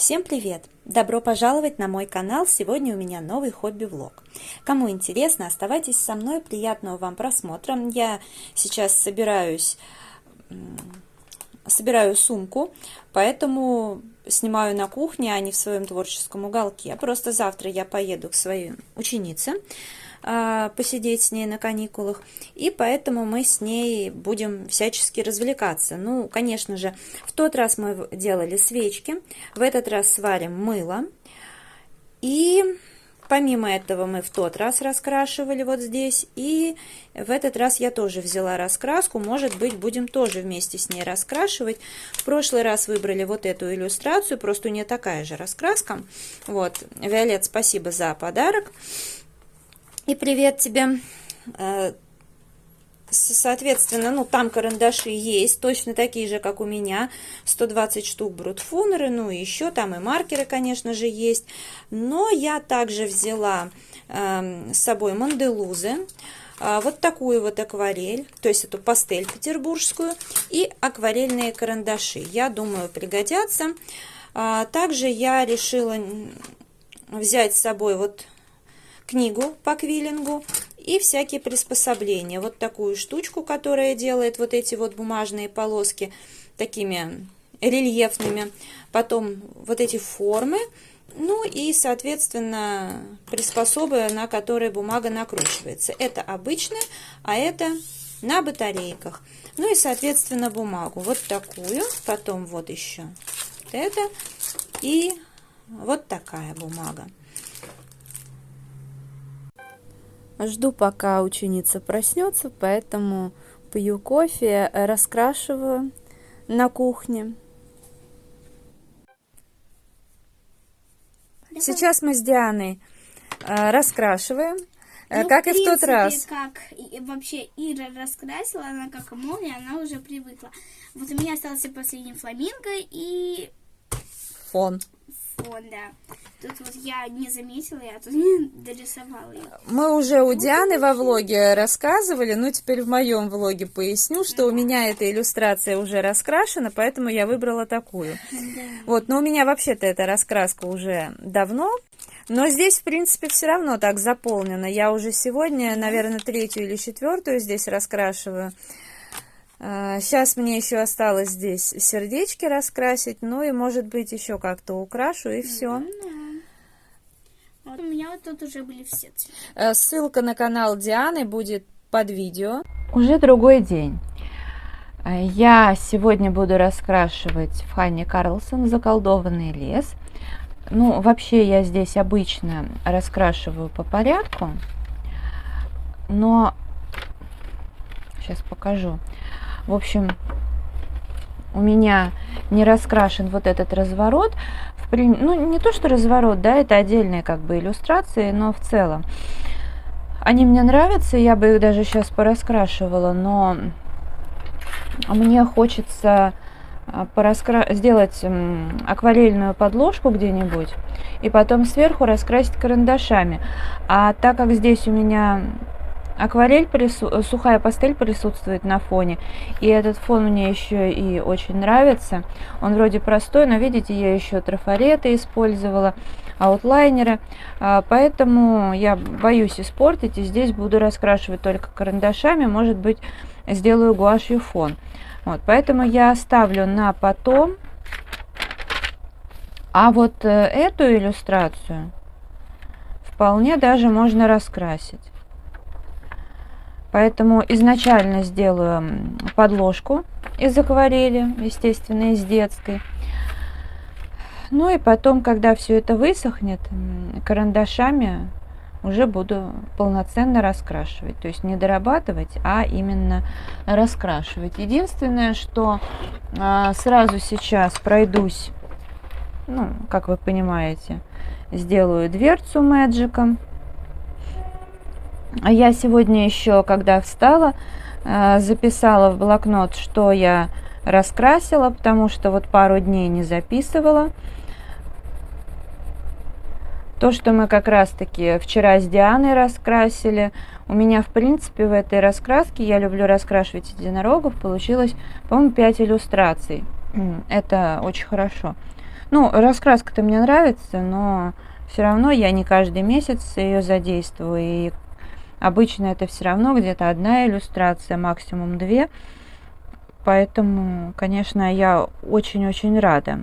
Всем привет! Добро пожаловать на мой канал. Сегодня у меня новый хобби-влог. Кому интересно, оставайтесь со мной. Приятного вам просмотра. Я сейчас собираю сумку, поэтому снимаю на кухне, а не в своем творческом уголке. Просто завтра я поеду к своей ученице посидеть с ней на каникулах, и поэтому мы с ней будем всячески развлекаться. Ну, конечно же, в тот раз мы делали свечки, в этот раз сварим мыло, и помимо этого мы в тот раз раскрашивали вот здесь, и в этот раз я тоже взяла раскраску, может быть, будем тоже вместе с ней раскрашивать. В прошлый раз выбрали вот эту иллюстрацию, просто у нее такая же раскраска. Вот, Виолет, спасибо за подарок. И привет тебе. Соответственно, ну там карандаши есть, точно такие же, как у меня, 120 штук брутфунеры, ну и еще там и маркеры, конечно же, есть. Но я также взяла с собой манделузы, вот такую вот акварель, то есть эту пастель петербургскую, и акварельные карандаши. Я думаю, пригодятся. Также я решила взять с собой вот книгу по квиллингу и всякие приспособления. Вот такую штучку, которая делает вот эти вот бумажные полоски такими рельефными. Потом вот эти формы. Ну и, соответственно, приспособы, на которые бумага накручивается. Это обычная, а это на батарейках. Ну и, соответственно, бумагу. Вот такую. Потом вот еще вот это. И вот такая бумага. Жду, пока ученица проснется, поэтому пью кофе, раскрашиваю на кухне. Сейчас мы с Дианой раскрашиваем, как и в тот раз. Как вообще Ира раскрасила, она как молния, она уже привыкла. Вот у меня остался последний фламинго и Фон. Фон, да. Тут вот я не заметила, я тут не дорисовала ее. Мы уже у Дианы во влоге рассказывали, ну теперь в моем влоге поясню, что у меня эта иллюстрация уже раскрашена, поэтому я выбрала такую. Да. Вот, но у меня вообще-то эта раскраска уже давно, но здесь, в принципе, все равно так заполнено. Я уже сегодня, наверное, 3-ю или 4-ю здесь раскрашиваю. Сейчас мне еще осталось здесь сердечки раскрасить, ну и, может быть, еще как-то украшу, и все. Вот у меня вот тут уже были все цвета. Ссылка на канал Дианы будет под видео. Уже другой день. Я сегодня буду раскрашивать в Ханне Карлсон «Заколдованный лес». Ну, вообще, я здесь обычно раскрашиваю по порядку, но сейчас покажу. В общем, у меня не раскрашен вот этот разворот. Ну, не то, что разворот, да, это отдельные как бы иллюстрации, но в целом они мне нравятся, я бы их даже сейчас пораскрашивала, но мне хочется сделать акварельную подложку где-нибудь и потом сверху раскрасить карандашами. А так как здесь у меня акварель, сухая пастель присутствует на фоне, и этот фон мне еще и очень нравится. Он вроде простой, но видите, я еще трафареты использовала, аутлайнеры, поэтому я боюсь испортить, и здесь буду раскрашивать только карандашами, может быть, сделаю гуашью фон. Вот, поэтому я оставлю на потом. А вот эту иллюстрацию вполне даже можно раскрасить. Поэтому изначально сделаю подложку из акварели, естественно, из детской. Ну и потом, когда все это высохнет, карандашами уже буду полноценно раскрашивать. То есть не дорабатывать, а именно раскрашивать. Единственное, что сразу сейчас пройдусь, ну, как вы понимаете, сделаю дверцу мэджиком. А я сегодня еще, когда встала, записала в блокнот, что я раскрасила, потому что вот пару дней не записывала. То, что мы как раз-таки вчера с Дианой раскрасили. У меня, в принципе, в этой раскраске, я люблю раскрашивать единорогов, получилось, по-моему, 5 иллюстраций. Это очень хорошо. Ну, раскраска-то мне нравится, но все равно я не каждый месяц ее задействую. И обычно это все равно где-то одна иллюстрация, максимум две. Поэтому, конечно, я очень-очень рада.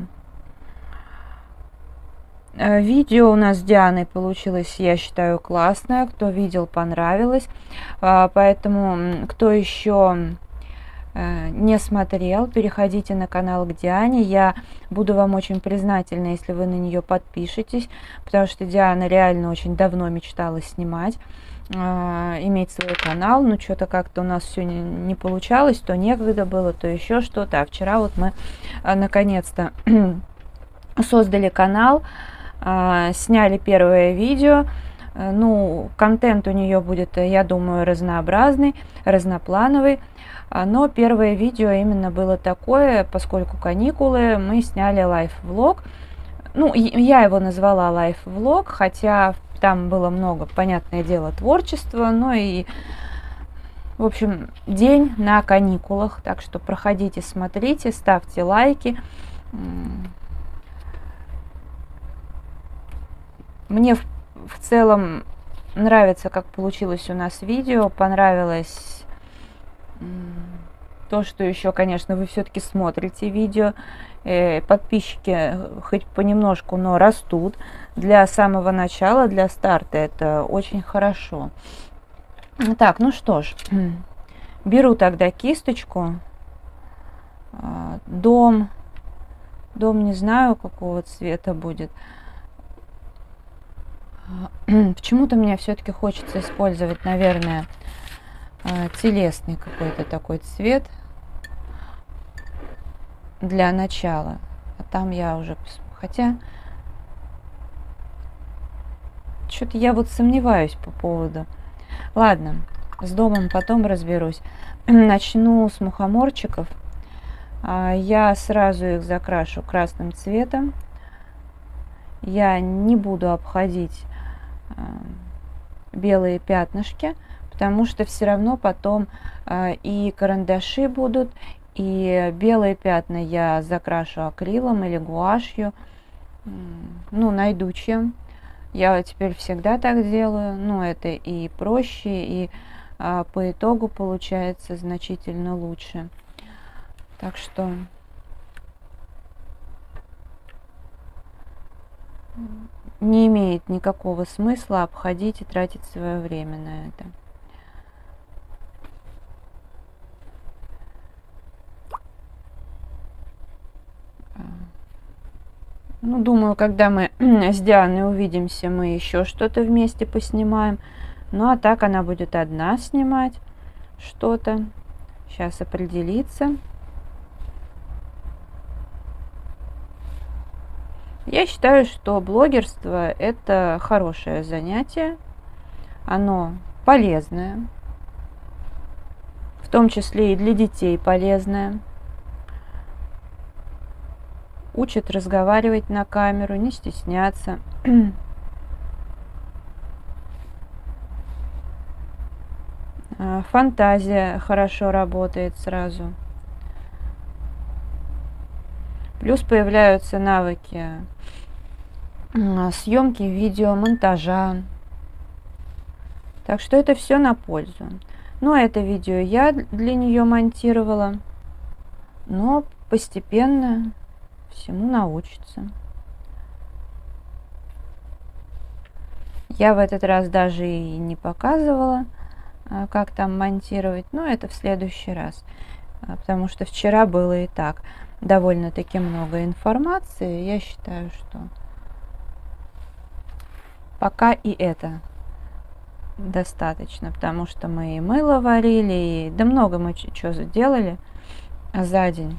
Видео у нас с Дианой получилось, я считаю, классное. Кто видел, понравилось. Поэтому, кто еще не смотрел, переходите на канал к Диане. Я буду вам очень признательна, если вы на нее подпишетесь, потому что Диана реально очень давно мечтала снимать, иметь свой канал. Но что-то как-то у нас все не получалось, то некогда было, то еще что-то. А вчера вот мы наконец-то создали канал, сняли первое видео. Ну, контент у нее будет, я думаю, разнообразный, разноплановый. Но первое видео именно было такое, поскольку каникулы, мы сняли лайф-влог. Ну, я его назвала лайф-влог, хотя там было много, понятное дело, творчества. Ну и, в общем, день на каникулах. Так что проходите, смотрите, ставьте лайки. Мне в целом нравится, как получилось у нас видео. Понравилось то, что еще, конечно, вы все-таки смотрите видео. Подписчики хоть понемножку, но растут. Для самого начала, для старта это очень хорошо. Так, ну что ж. Беру тогда кисточку. Дом не знаю, какого цвета будет. Почему-то мне все-таки хочется использовать, наверное, телесный какой-то такой цвет для начала. А там я уже... Хотя... Что-то я вот сомневаюсь по поводу... Ладно, с домом потом разберусь. Начну с мухоморчиков. Я сразу их закрашу красным цветом. Я не буду обходить белые пятнышки, потому что все равно потом и карандаши будут, и белые пятна я закрашу акрилом или гуашью. Ну, найду чем. Я теперь всегда так делаю. Ну, это и проще, и по итогу получается значительно лучше. Так что... не имеет никакого смысла обходить и тратить свое время на это. Ну, думаю, когда мы с Дианой увидимся, мы еще что-то вместе поснимаем. Ну, а так она будет одна снимать что-то. Сейчас определиться. Я считаю, что блогерство – это хорошее занятие, оно полезное, в том числе и для детей полезное. Учит разговаривать на камеру, не стесняться. Фантазия хорошо работает сразу. Плюс появляются навыки съемки видео, монтажа. Так что это все на пользу. Ну, а это видео я для нее монтировала. Но постепенно всему научится. Я в этот раз даже и не показывала, как там монтировать. Но это в следующий раз. Потому что вчера было и так довольно-таки много информации. Я считаю, что пока и это достаточно, потому что мы и мыло варили, и да много мы чего сделали за день.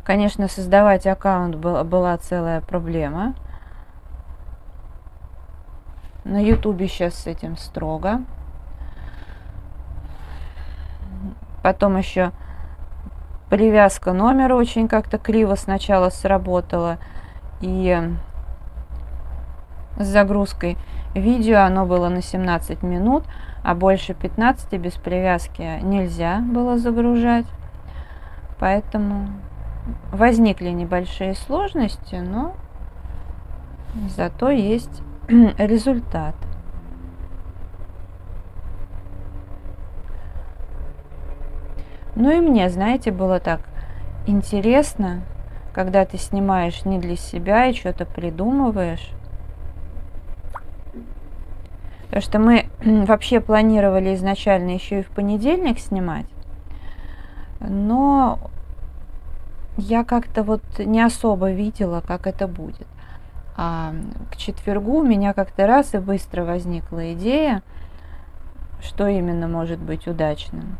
Конечно, создавать аккаунт была целая проблема. На Ютубе сейчас с этим строго. Потом еще привязка номера очень как-то криво сначала сработала. И с загрузкой видео оно было на 17 минут, а больше 15 без привязки нельзя было загружать. Поэтому возникли небольшие сложности, но зато есть результат. Ну и мне, знаете, было так интересно, когда ты снимаешь не для себя и что-то придумываешь. Потому что мы вообще планировали изначально еще и в понедельник снимать, но я как-то вот не особо видела, как это будет. А к четвергу у меня как-то раз и быстро возникла идея, что именно может быть удачным.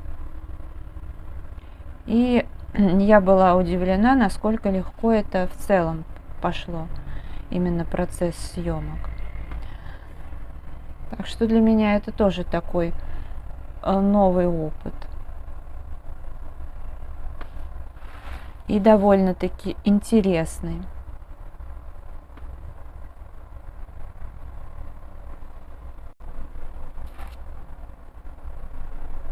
И я была удивлена, насколько легко это в целом пошло, именно процесс съемок. Так что для меня это тоже такой новый опыт. И довольно-таки интересный.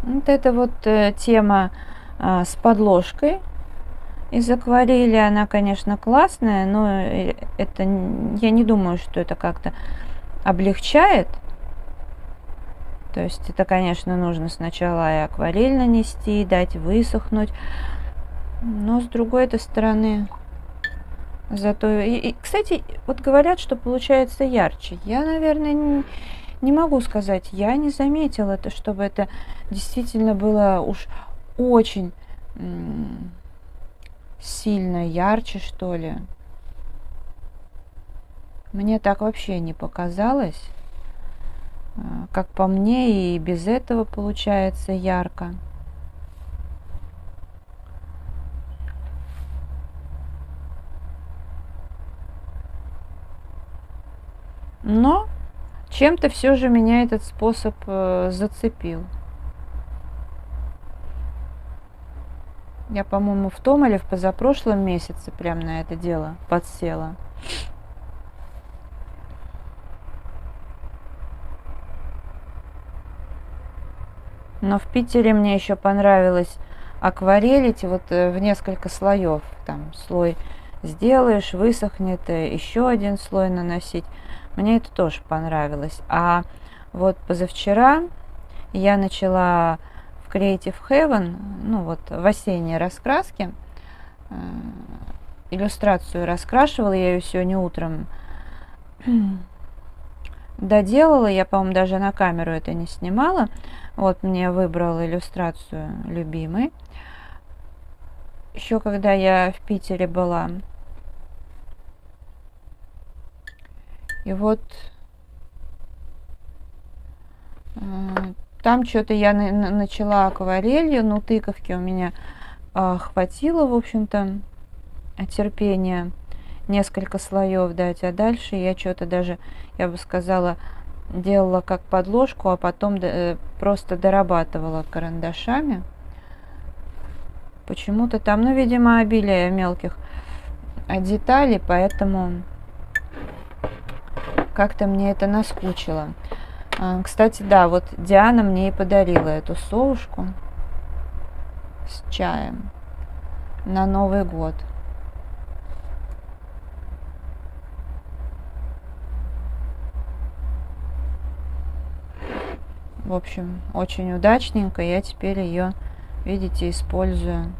Вот эта вот тема с подложкой из акварели, она, конечно, классная, но это, я не думаю, что это как-то облегчает. То есть это, конечно, нужно сначала и акварель нанести, дать высохнуть. Но с другой стороны, зато... кстати, вот говорят, что получается ярче. Я, наверное, не могу сказать, я не заметила это, чтобы это действительно было уж очень сильно ярче, что ли. Мне так вообще не показалось. Как по мне, и без этого получается ярко. Но чем-то все же меня этот способ зацепил. Я, по-моему, в том или в позапрошлом месяце прям на это дело подсела. Но в Питере мне еще понравилось акварелить вот в несколько слоев. Там слой сделаешь, высохнет, еще один слой наносить. Мне это тоже понравилось. А вот позавчера я начала в Creative Heaven, ну вот в осенней раскраске, иллюстрацию раскрашивала, я ее сегодня утром доделала, я, по-моему, даже на камеру это не снимала. Вот мне выбрала иллюстрацию любимой. Еще когда я в Питере была. И вот там что-то я начала акварелью, но тыковки у меня хватило, в общем-то, терпения несколько слоев дать, а дальше я что-то даже, я бы сказала, делала как подложку, а потом просто дорабатывала карандашами. Почему-то там, ну, видимо, обилие мелких деталей, поэтому как-то мне это наскучило. Кстати, да, вот Диана мне и подарила эту совушку с чаем на Новый год. В общем, очень удачненько. Я теперь ее, видите, использую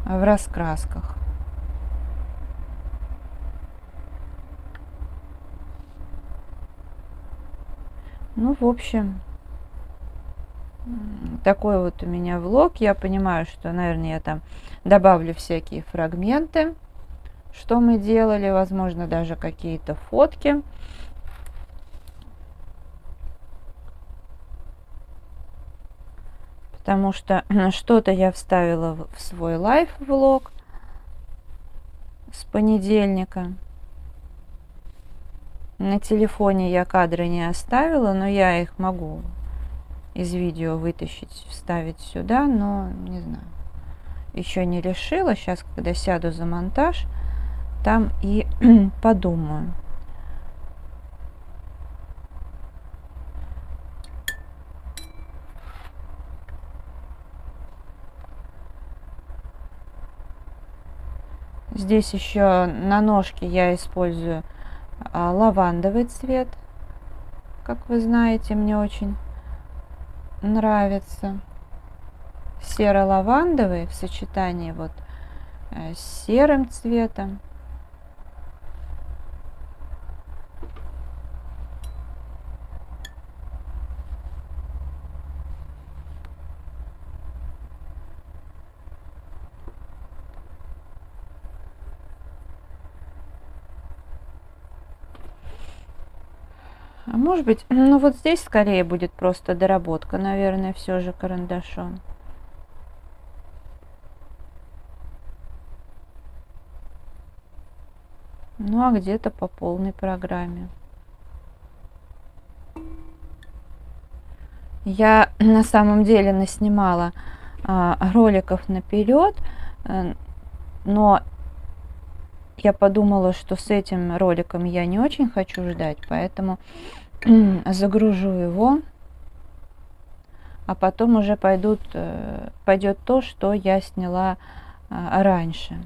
в раскрасках. Ну, в общем, такой вот у меня влог. Я понимаю, что, наверное, я там добавлю всякие фрагменты, что мы делали, возможно, даже какие-то фотки. Потому что что-то я вставила в свой лайв-влог с понедельника. На телефоне я кадры не оставила, но я их могу из видео вытащить, вставить сюда, но не знаю. Еще не решила. Сейчас, когда сяду за монтаж, там и подумаю. Здесь еще на ножке я использую лавандовый цвет. Как вы знаете, мне очень нравится. Серо-лавандовый в сочетании вот с серым цветом. А может быть, ну вот здесь скорее будет просто доработка, наверное, все же карандашом. Ну а где-то по полной программе. Я на самом деле наснимала роликов наперед, но я подумала, что с этим роликом я не очень хочу ждать, поэтому загружу его, а потом уже пойдет то, что я сняла раньше.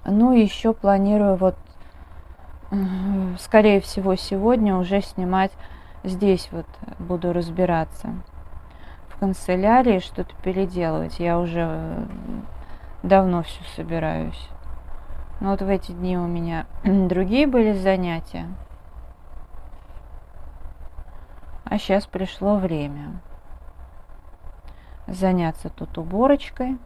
Ну и еще планирую вот, скорее всего, сегодня уже снимать здесь вот, буду разбираться в канцелярии, что-то переделывать. Я уже давно все собираюсь. Но вот в эти дни у меня другие были занятия. А сейчас пришло время заняться тут уборочкой.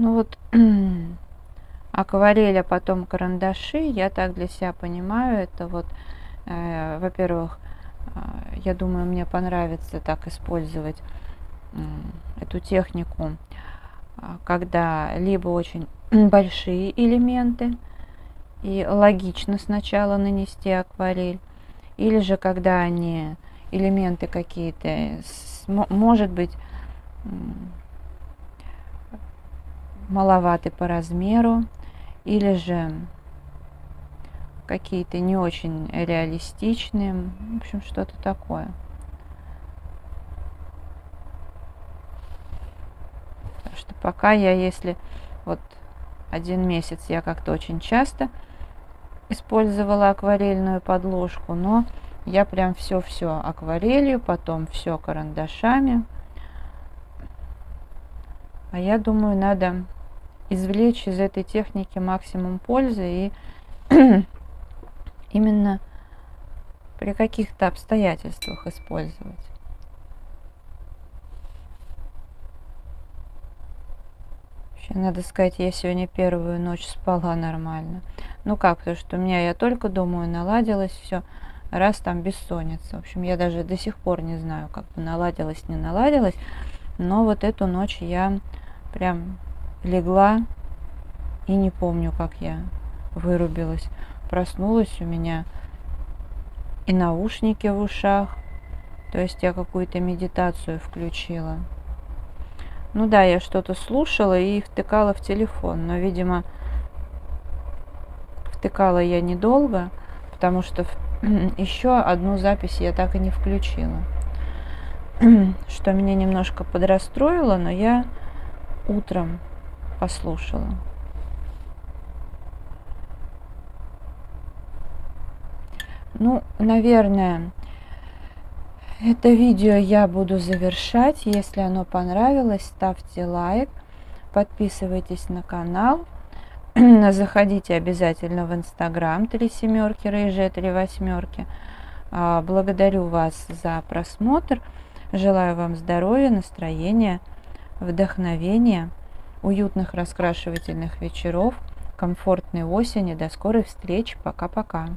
Ну вот акварель, а потом карандаши, я так для себя понимаю, это вот, во-первых, я думаю, мне понравится так использовать эту технику, когда либо очень большие элементы, и логично сначала нанести акварель, или же когда они элементы какие-то, может быть, маловаты по размеру, или же какие-то не очень реалистичные, в общем, что-то такое. Так что пока я, если вот 1 месяц я как-то очень часто использовала акварельную подложку, но я прям все акварелью, потом все карандашами. А я думаю, надо извлечь из этой техники максимум пользы и именно при каких-то обстоятельствах использовать. Вообще, надо сказать, я сегодня первую ночь спала нормально. Ну как, потому что у меня, я только думаю, наладилось все, раз там бессонница. В общем, я даже до сих пор не знаю, как бы наладилось, не наладилось. Но вот эту ночь я прям легла и не помню, как я вырубилась. Проснулась, у меня и наушники в ушах, то есть я какую-то медитацию включила. Ну да, я что-то слушала и втыкала в телефон, но, видимо, втыкала я недолго, потому что еще одну запись я так и не включила, что меня немножко подрастроило, но я утром послушала. Ну, наверное, это видео я буду завершать. Если оно понравилось, ставьте лайк, подписывайтесь на канал, заходите обязательно в Инстаграм 3 семерки, Рыжая 3 восьмерки. Благодарю вас за просмотр. Желаю вам здоровья, настроения, вдохновения, уютных раскрашивательных вечеров, комфортной осени. До скорой встречи. Пока-пока.